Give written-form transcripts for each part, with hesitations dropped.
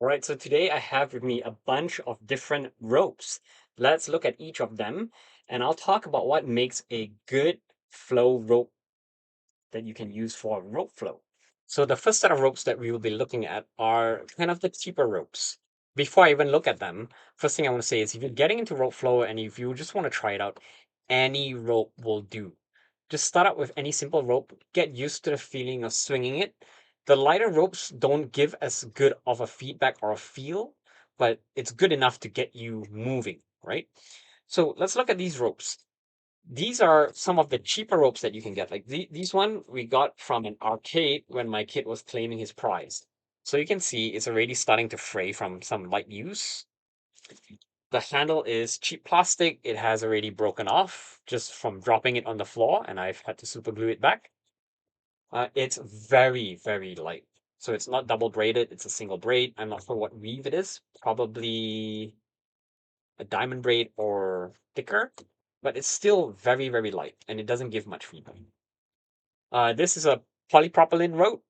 All right, so today I have with me a bunch of different ropes. Let's look at each of them, and I'll talk about what makes a good flow rope that you can use for rope flow. So the first set of ropes that we will be looking at are kind of the cheaper ropes. Before I even look at them, first thing I want to say is if you're getting into rope flow and if you just want to try it out, any rope will do. Just start out with any simple rope, get used to the feeling of swinging it. The lighter ropes don't give as good of a feedback or a feel, but it's good enough to get you moving, right? So let's look at these ropes. These are some of the cheaper ropes that you can get. Like these one we got from an arcade when my kid was claiming his prize. So you can see it's already starting to fray from some light use. The handle is cheap plastic. It has already broken off just from dropping it on the floor, and I've had to super glue it back. It's very, very light. So it's not double braided, it's a single braid. I'm not sure what weave it is. Probably a diamond braid or thicker, but it's still very, very light and it doesn't give much feedback. This is a polypropylene rope.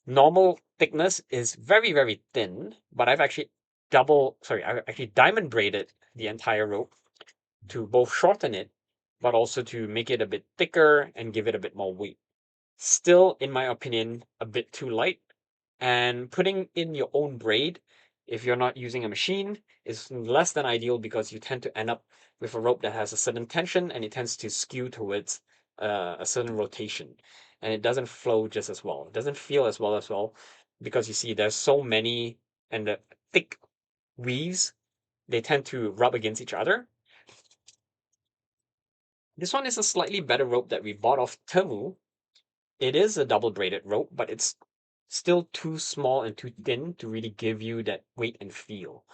Normal thickness is very, very thin, but I've actually diamond braided the entire rope to both shorten it, but also to make it a bit thicker and give it a bit more weight. Still, in my opinion, a bit too light. And putting in your own braid, if you're not using a machine, is less than ideal because you tend to end up with a rope that has a certain tension and it tends to skew towards a certain rotation. And it doesn't flow just as well. It doesn't feel as well because you see there's so many and the thick weaves, they tend to rub against each other. This one is a slightly better rope that we bought off Temu. It is a double braided rope, but it's still too small and too thin to really give you that weight and feel.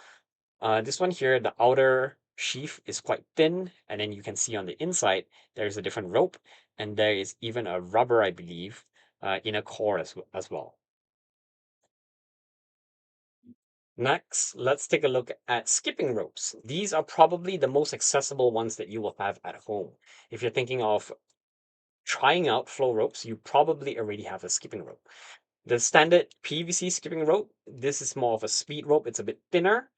This one here, the outer sheath is quite thin, and then you can see on the inside there's a different rope, and there is even a rubber, I believe, inner core as well. Next, let's take a look at skipping ropes. These are probably the most accessible ones that you will have at home. If you're thinking of trying out flow ropes, you probably already have a skipping rope. The standard PVC skipping rope, this is more of a speed rope. It's a bit thinner.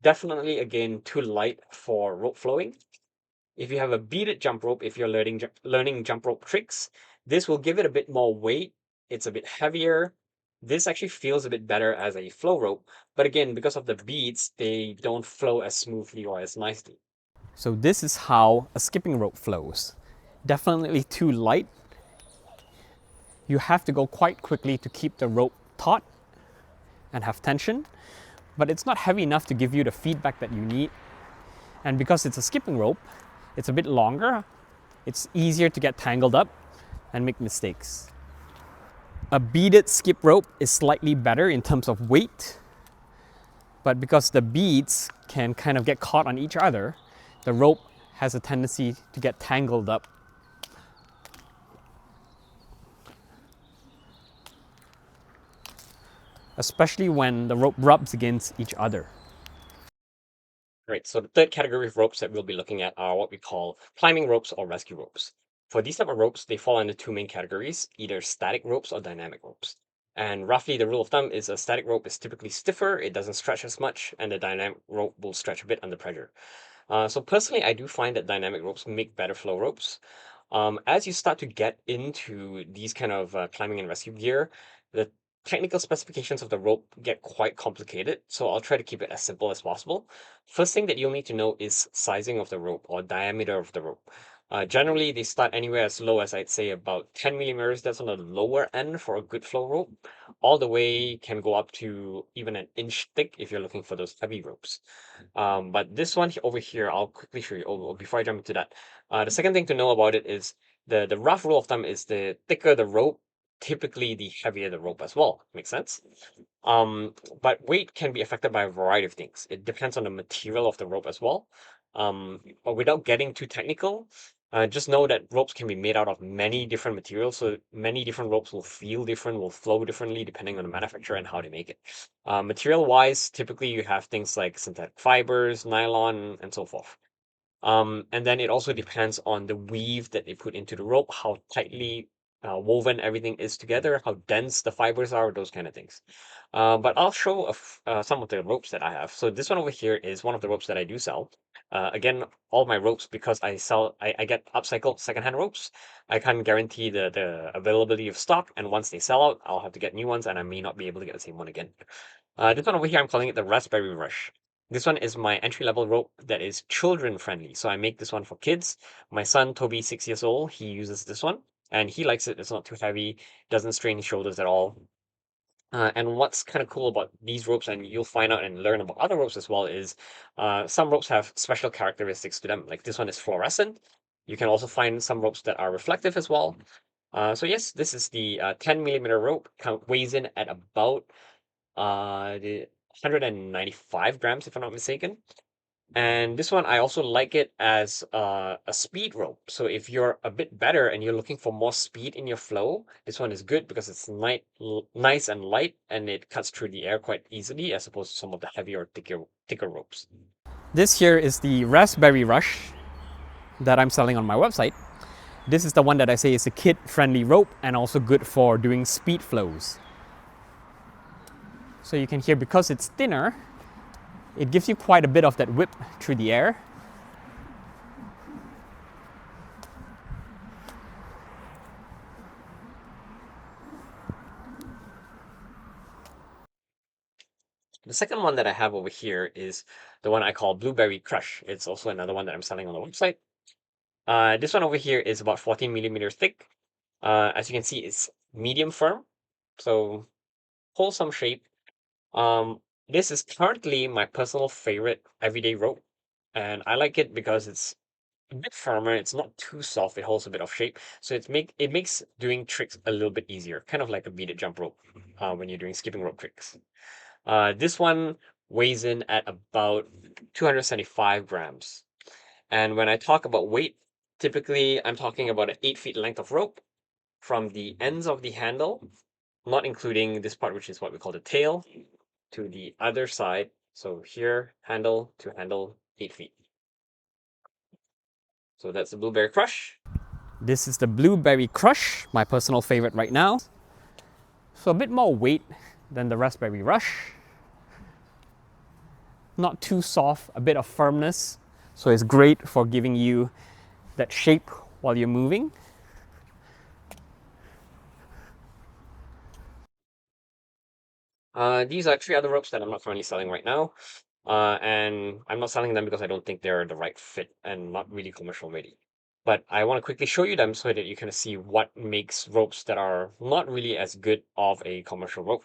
Definitely, again, too light for rope flowing. If you have a beaded jump rope, if you're learning jump rope tricks, this will give it a bit more weight. It's a bit heavier. This actually feels a bit better as a flow rope. But again, because of the beads, they don't flow as smoothly or as nicely. So this is how a skipping rope flows. Definitely too light. You have to go quite quickly to keep the rope taut and have tension, but it's not heavy enough to give you the feedback that you need. And because it's a skipping rope, it's a bit longer, it's easier to get tangled up and make mistakes. A beaded skip rope is slightly better in terms of weight, but because the beads can kind of get caught on each other, the rope has a tendency to get tangled up. Especially when the rope rubs against each other. Right, so the third category of ropes that we'll be looking at are what we call climbing ropes or rescue ropes. For these type of ropes, they fall into two main categories, either static ropes or dynamic ropes. And roughly the rule of thumb is a static rope is typically stiffer, it doesn't stretch as much, and the dynamic rope will stretch a bit under pressure. So personally, I do find that dynamic ropes make better flow ropes. As you start to get into these kind of climbing and rescue gear, the technical specifications of the rope get quite complicated, so I'll try to keep it as simple as possible. First thing that you'll need to know is sizing of the rope or diameter of the rope. Generally, they start anywhere as low as I'd say about 10 millimeters. That's on the lower end for a good flow rope. All the way can go up to even an inch thick if you're looking for those heavy ropes. But this one over here, I'll quickly show you. Oh, before I jump into that, the second thing to know about it is the rough rule of thumb is the thicker the rope, typically the heavier the rope as well. Makes sense? But weight can be affected by a variety of things. It depends on the material of the rope as well. But without getting too technical, just know that ropes can be made out of many different materials. So many different ropes will feel different, will flow differently depending on the manufacturer and how they make it. Material wise, typically you have things like synthetic fibers, nylon, and so forth. And then it also depends on the weave that they put into the rope, how tightly woven everything is together, how dense the fibers are, those kind of things. But I'll show some of the ropes that I have. So this one over here is one of the ropes that I do sell. Again, all my ropes, because I get upcycled secondhand ropes. I can't guarantee the availability of stock, and once they sell out, I'll have to get new ones, and I may not be able to get the same one again. This one over here, I'm calling it the Raspberry Rush. This one is my entry-level rope that is children-friendly. So I make this one for kids. My son, Toby, 6 years old, he uses this one, and he likes it. It's not too heavy, doesn't strain his shoulders at all. And what's kind of cool about these ropes, and you'll find out and learn about other ropes as well, is some ropes have special characteristics to them. Like this one is fluorescent. You can also find some ropes that are reflective as well. So yes, this is the 10 millimeter rope. Weighs in at about the 195 grams, if I'm not mistaken. And this one, I also like it as a speed rope. So if you're a bit better and you're looking for more speed in your flow, this one is good because it's nice and light, and it cuts through the air quite easily as opposed to some of the heavier, thicker ropes. This here is the Raspberry Rush that I'm selling on my website. This is the one that I say is a kid-friendly rope and also good for doing speed flows. So you can hear, because it's thinner, it gives you quite a bit of that whip through the air. The second one that I have over here is the one I call Blueberry Crush. It's also another one that I'm selling on the website. This one over here is about 14 millimeters thick. As you can see, it's medium firm, so wholesome shape. This is currently my personal favorite everyday rope, and I like it because it's a bit firmer. It's not too soft. It holds a bit of shape, so it makes doing tricks a little bit easier, kind of like a beaded jump rope when you're doing skipping rope tricks. This one weighs in at about 275 grams. And when I talk about weight, typically I'm talking about an 8 feet length of rope from the ends of the handle, not including this part, which is what we call the tail, to the other side. So here, handle to handle, 8 feet. So that's the Blueberry Crush. This is the Blueberry Crush, my personal favorite right now. So a bit more weight than the Raspberry Rush. Not too soft, a bit of firmness. So it's great for giving you that shape while you're moving. These are 3 other ropes that I'm not currently selling right now. And I'm not selling them because I don't think they're the right fit and not really commercial ready. But I want to quickly show you them so that you can see what makes ropes that are not really as good of a commercial rope.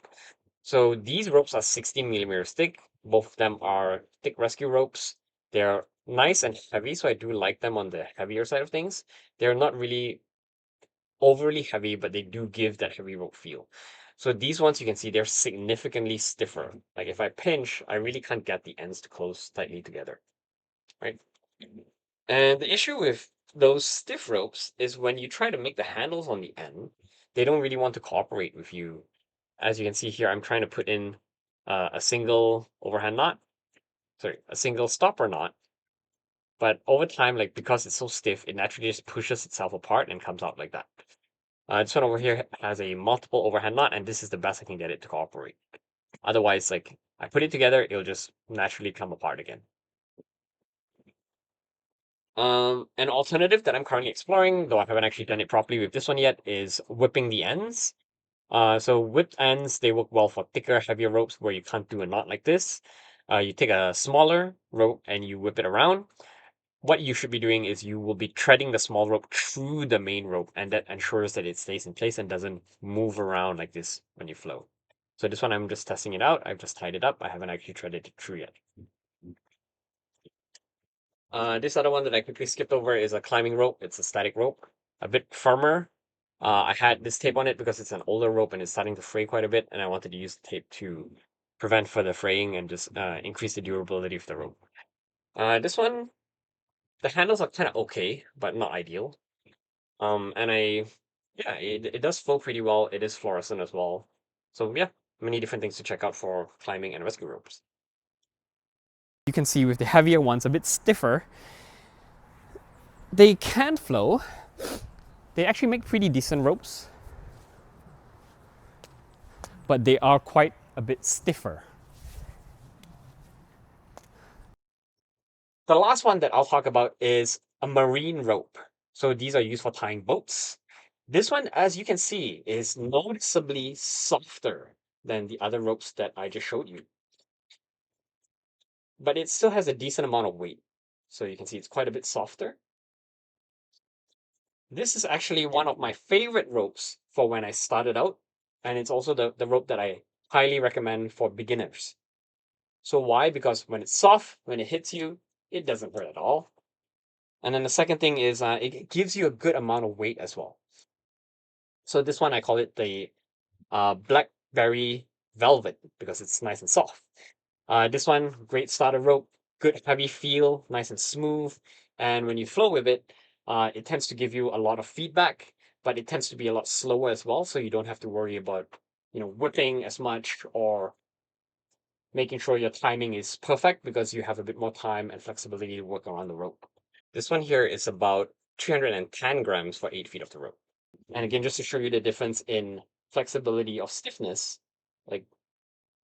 So these ropes are 16 millimeters thick. Both of them are thick rescue ropes. They're nice and heavy, so I do like them on the heavier side of things. They're not really overly heavy, but they do give that heavy rope feel. So these ones, you can see they're significantly stiffer. Like if I pinch, I really can't get the ends to close tightly together, right? And the issue with those stiff ropes is when you try to make the handles on the end, they don't really want to cooperate with you. As you can see here, I'm trying to put in a single overhand knot, a single stopper knot. But over time, like because it's so stiff, it naturally just pushes itself apart and comes out like that. This one over here has a multiple overhand knot, and this is the best I can get it to cooperate. Otherwise, like I put it together, it'll just naturally come apart again. An alternative that I'm currently exploring, though I haven't actually done it properly with this one yet, is whipping the ends. So whipped ends, they work well for thicker, heavier ropes where you can't do a knot like this. You take a smaller rope and you whip it around. What you should be doing is you will be threading the small rope through the main rope, and that ensures that it stays in place and doesn't move around like this when you flow. So this one, I'm just testing it out. I've just tied it up. I haven't actually threaded it through yet. This other one that I quickly skipped over is a climbing rope. It's a static rope, a bit firmer. I had this tape on it because it's an older rope and it's starting to fray quite a bit, and I wanted to use the tape to prevent further fraying and just increase the durability of the rope. This one, the handles are kind of okay, but not ideal. And yeah, it does flow pretty well. It is fluorescent as well. So yeah, many different things to check out for climbing and rescue ropes. You can see with the heavier ones, a bit stiffer, they can flow, They actually make pretty decent ropes, but they are quite a bit stiffer. The last one that I'll talk about is a marine rope. So these are used for tying boats. This one, as you can see, is noticeably softer than the other ropes that I just showed you. But it still has a decent amount of weight. So you can see it's quite a bit softer. This is actually one of my favorite ropes for when I started out. And it's also the rope that I highly recommend for beginners. So why? Because when it's soft, when it hits you, it doesn't hurt at all. And then the second thing is it gives you a good amount of weight as well. So this one, I call it the Blackberry Velvet because it's nice and soft. This one, great starter rope, good heavy feel, nice and smooth. And when you flow with it, it tends to give you a lot of feedback, but it tends to be a lot slower as well. So you don't have to worry about, whipping as much or making sure your timing is perfect because you have a bit more time and flexibility to work around the rope. This one here is about 310 grams for 8 feet of the rope. And again, just to show you the difference in flexibility of stiffness, like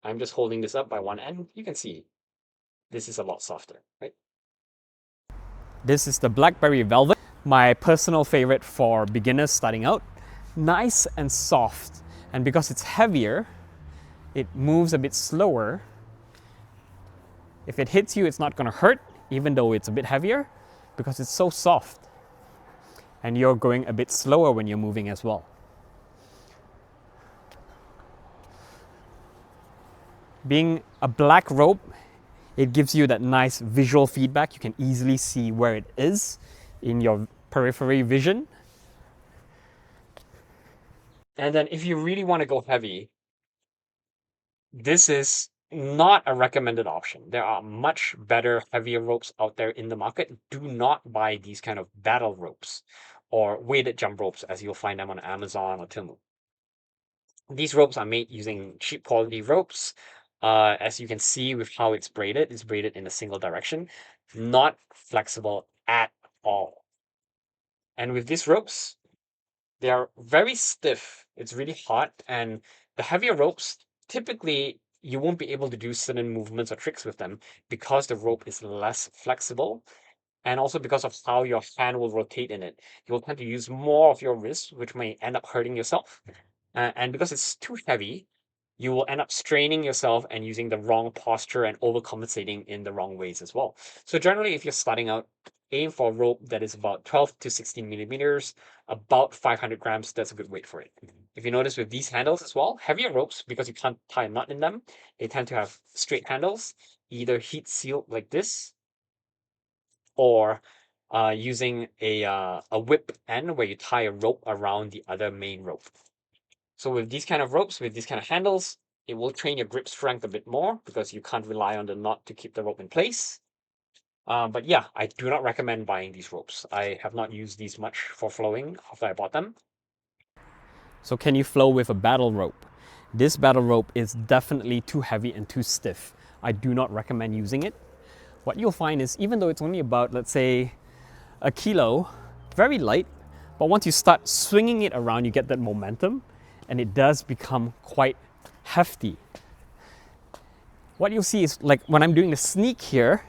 I'm just holding this up by one end, you can see this is a lot softer, right? This is the Blackberry Velvet, my personal favorite for beginners starting out. Nice and soft. And because it's heavier, it moves a bit slower. If it hits you, it's not going to hurt, even though it's a bit heavier, because it's so soft. And you're going a bit slower when you're moving as well. Being a black rope, it gives you that nice visual feedback. You can easily see where it is in your periphery vision. And then if you really want to go heavy, this is not a recommended option. There are much better, heavier ropes out there in the market. Do not buy these kind of battle ropes or weighted jump ropes as you'll find them on Amazon or Temu. These ropes are made using cheap quality ropes. As you can see with how it's braided in a single direction, not flexible at all. And with these ropes, they are very stiff. It's really hot, and the heavier ropes, typically you won't be able to do certain movements or tricks with them because the rope is less flexible, and also because of how your hand will rotate in it. You will tend to use more of your wrist, which may end up hurting yourself. And because it's too heavy, you will end up straining yourself and using the wrong posture and overcompensating in the wrong ways as well. So generally, if you're starting out, aim for a rope that is about 12 to 16 millimeters, about 500 grams. That's a good weight for it. If you notice with these handles as well, heavier ropes, because you can't tie a knot in them, they tend to have straight handles, either heat sealed like this, or using a whip end where you tie a rope around the other main rope. So with these kind of ropes, with these kind of handles, it will train your grip strength a bit more because you can't rely on the knot to keep the rope in place. But yeah, I do not recommend buying these ropes. I have not used these much for flowing after I bought them. So can you flow with a battle rope? This battle rope is definitely too heavy and too stiff. I do not recommend using it. What you'll find is even though it's only about, let's say, a kilo, very light, but once you start swinging it around, you get that momentum, and it does become quite hefty. What you'll see is, like when I'm doing the sneak here,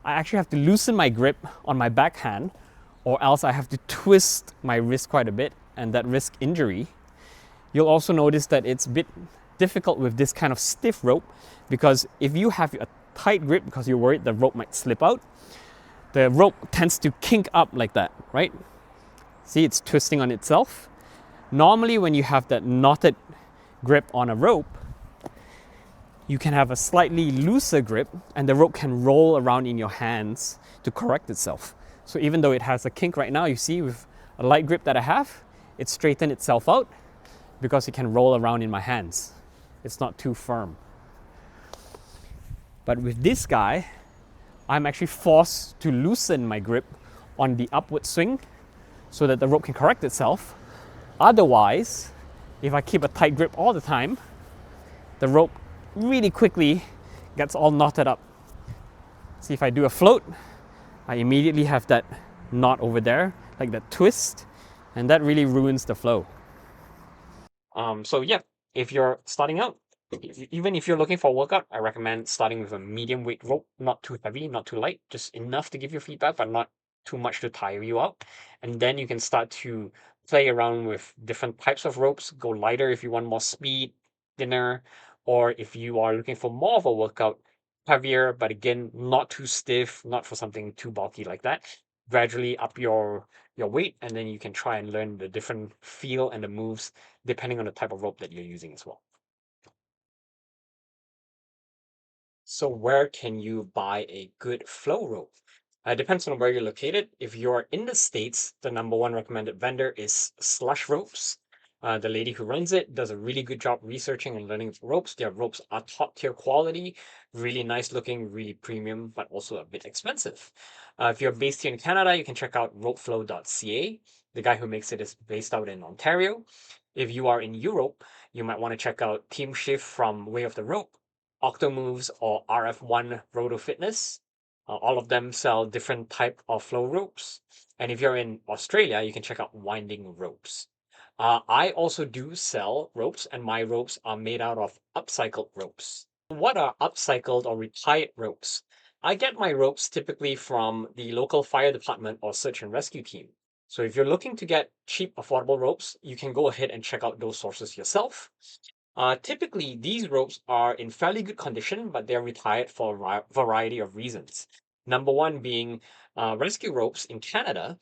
I actually have to loosen my grip on my backhand, or else I have to twist my wrist quite a bit, and that risk injury. You'll also notice that it's a bit difficult with this kind of stiff rope, because if you have a tight grip because you're worried the rope might slip out, the rope tends to kink up like that, right? See, it's twisting on itself. Normally, when you have that knotted grip on a rope, you can have a slightly looser grip and the rope can roll around in your hands to correct itself. So even though it has a kink right now, you see with a light grip that I have, it straightened itself out because it can roll around in my hands. It's not too firm. But with this guy, I'm actually forced to loosen my grip on the upward swing so that the rope can correct itself. Otherwise, if I keep a tight grip all the time, the rope really quickly gets all knotted up. See, if I do a float, I immediately have that knot over there, like that twist. and that really ruins the flow. So yeah, if you're starting out, even if you're looking for a workout, I recommend starting with a medium weight rope, not too heavy, not too light, just enough to give you feedback, but not too much to tire you out. And then you can start to play around with different types of ropes, go lighter if you want more speed, thinner, or if you are looking for more of a workout, heavier, but again, not too stiff, not for something too bulky like that. Gradually up your weight, and then you can try and learn the different feel and the moves depending on the type of rope that you're using as well. So where can you buy a good flow rope? Depends on where you're located. If you're in the States, the number one recommended vendor is Slush Ropes. The lady who runs it does a really good job researching and learning the ropes. Their ropes are top tier quality, really nice looking, really premium, but also a bit expensive. If you're based here in Canada, you can check out ropeflow.ca. The guy who makes it is based out in Ontario. If you are in Europe, you might want to check out Team Shift from Way of the Rope, Octomoves, or RF1 Roto Fitness. All of them sell different type of flow ropes. And if you're in Australia, you can check out Winding Ropes. I also do sell ropes, and my ropes are made out of upcycled ropes. What are upcycled or retired ropes? I get my ropes typically from the local fire department or search and rescue team. So if you're looking to get cheap, affordable ropes, you can go ahead and check out those sources yourself. Typically, these ropes are in fairly good condition, but they're retired for a variety of reasons. Number one being rescue ropes in Canada,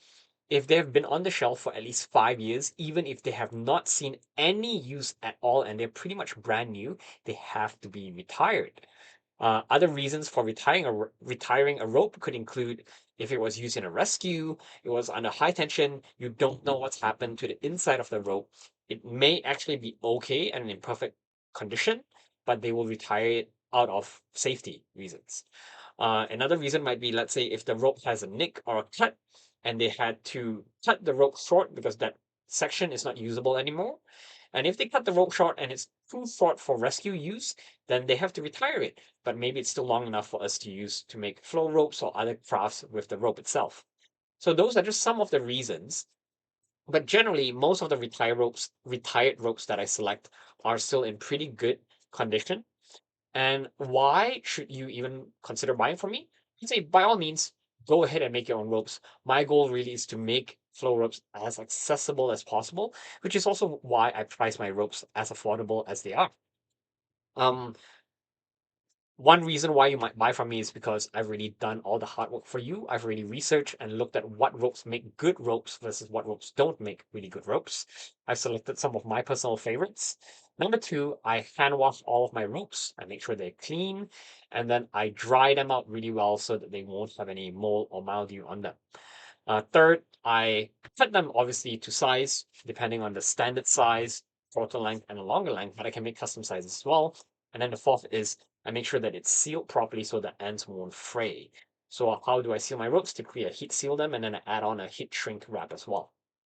if they have been on the shelf for at least 5 years, even if they have not seen any use at all and they're pretty much brand new, they have to be retired. Other reasons for retiring a rope could include if it was used in a rescue, it was under high tension, you don't know what's happened to the inside of the rope. It may actually be okay and in perfect condition, but they will retire it out of safety reasons. Another reason might be, let's say, if the rope has a nick or a cut, and they had to cut the rope short because that section is not usable anymore. And if they cut the rope short and it's too short for rescue use, then they have to retire it. But maybe it's still long enough for us to use to make flow ropes or other crafts with the rope itself. So those are just some of the reasons. But generally, most of the retired ropes that I select are still in pretty good condition. And why should you even consider buying from me? I'd say by all means, go ahead and make your own ropes. My goal really is to make flow ropes as accessible as possible, which is also why I price my ropes as affordable as they are. Um, One reason why you might buy from me is because I've really done all the hard work for you. I've really researched and looked at what ropes make good ropes versus what ropes don't make really good ropes. I've selected some of my personal favorites. Number two, I hand wash all of my ropes. I make sure they're clean, and then I dry them out really well so that they won't have any mold or mildew on them. Third, I cut them obviously to size, depending on the standard size, shorter length, and a longer length, but I can make custom sizes as well. And then the fourth is I make sure that it's sealed properly so the ends won't fray. So how do I seal my ropes? Typically, I heat seal them and then I add on a heat shrink wrap as well.